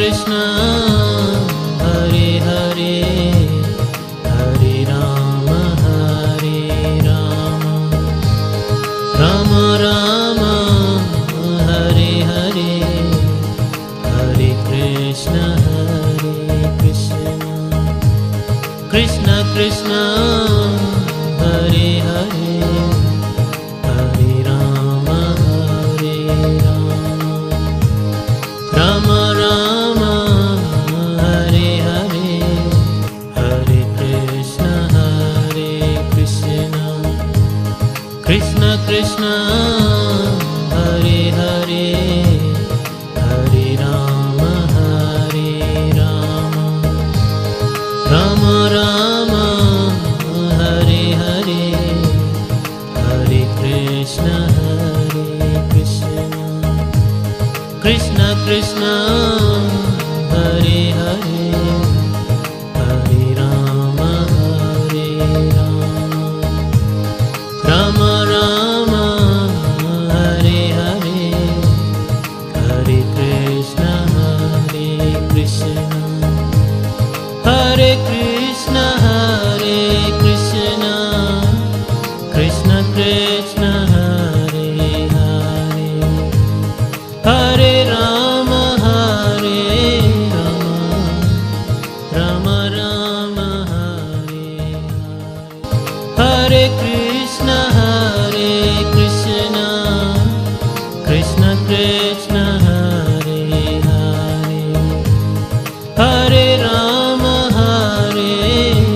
Krishna Hare Hare Hare Ram Ram Ram Hare Hare Hare Krishna Krishna Krishna Hare Hare Hare Ram Ram Ram Hare Hare Hare Krishna Krishna Krishna Hare Hare Hare Ram Ram Ram Hare Hare Hare Krishna Krishna Krishna Hare Hare Hare Ram Ram Ram Hare Hare Hare Krishna Hare Krishna Krishna Krishna Hare Hare Hare Ram Ram Ram Hare Hare